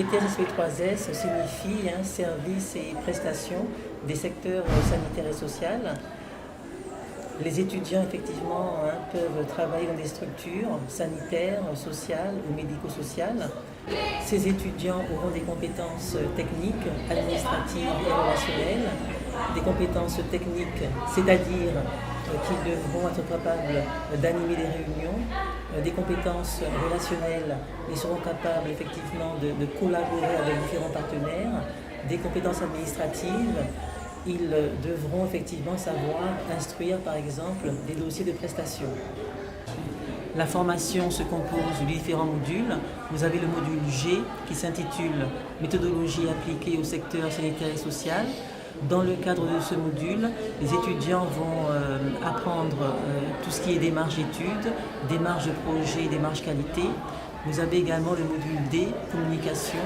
BTS SP3S signifie services et prestations des secteurs sanitaire et social. Les étudiants, effectivement, peuvent travailler dans des structures sanitaires, sociales ou médico-sociales. Ces étudiants auront des compétences techniques, administratives et relationnelles. Des compétences techniques, c'est-à-dire qu'ils devront être capables d'animer des réunions. Des compétences relationnelles, ils seront capables effectivement de collaborer avec différents partenaires. Des compétences administratives, ils devront effectivement savoir instruire par exemple des dossiers de prestations. La formation se compose de différents modules. Vous avez le module G qui s'intitule Méthodologie appliquée au secteur sanitaire et social. Dans le cadre de ce module, les étudiants vont apprendre tout ce qui est démarche d'études, démarche de projet, démarche qualité. Vous avez également le module D, communication,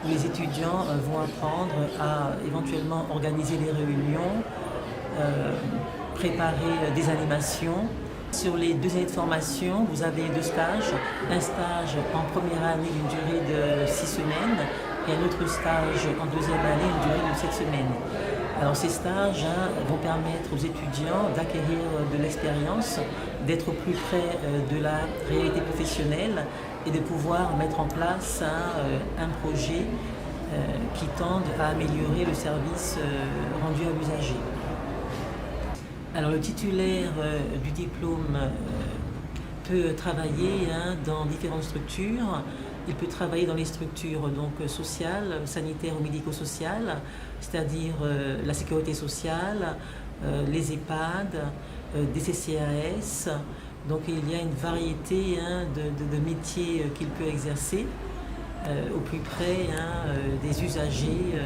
où les étudiants vont apprendre à éventuellement organiser des réunions, préparer des animations. Sur les 2 années de formation, vous avez 2 stages. Un stage en première année d'une durée de 6 semaines et un autre stage en 2e année d'une durée de 7 semaines. Alors ces stages vont permettre aux étudiants d'acquérir de l'expérience, d'être au plus près de la réalité professionnelle et de pouvoir mettre en place un projet qui tende à améliorer le service rendu à l'usager. Alors le titulaire du diplôme peut travailler dans différentes structures. Il peut travailler dans les structures sociales, sanitaires ou médico-sociales, c'est-à-dire la sécurité sociale, les EHPAD, des CCAS. Donc il y a une variété de métiers qu'il peut exercer au plus près des usagers,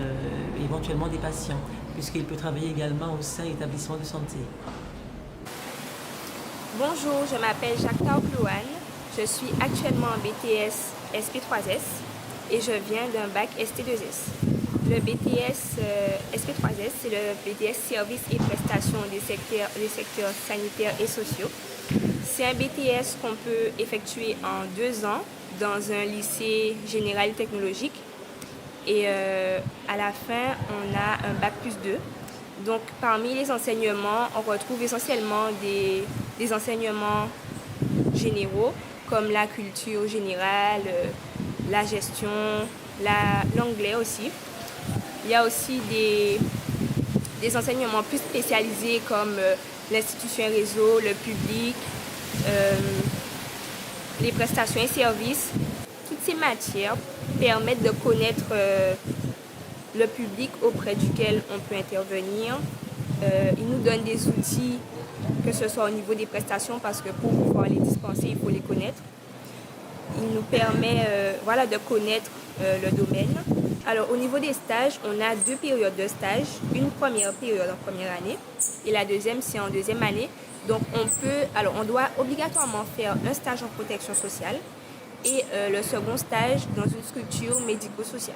éventuellement des patients, puisqu'il peut travailler également au sein d'établissements de santé. Bonjour, je m'appelle Jacques Plouane. Je suis actuellement en BTS SP3S et je viens d'un bac ST2S. Le BTS SP3S, c'est le BTS Services et prestations des secteurs sanitaires et sociaux. C'est un BTS qu'on peut effectuer en 2 ans dans un lycée général technologique et à la fin, on a un bac +2. Donc, parmi les enseignements, on retrouve essentiellement des enseignements généraux comme la culture générale, la gestion, l'anglais aussi. Il y a aussi des enseignements plus spécialisés comme l'institution et réseau, le public, les prestations et services. Toutes ces matières permettent de connaître le public auprès duquel on peut intervenir. Il nous donne des outils, que ce soit au niveau des prestations, parce que pour pouvoir les dispenser, il faut les connaître. Il nous permet de connaître le domaine. Alors au niveau des stages, on a 2 périodes de stage. Une première période en première année et la deuxième, c'est en 2e année. Donc on doit obligatoirement faire un stage en protection sociale et le second stage dans une structure médico-sociale.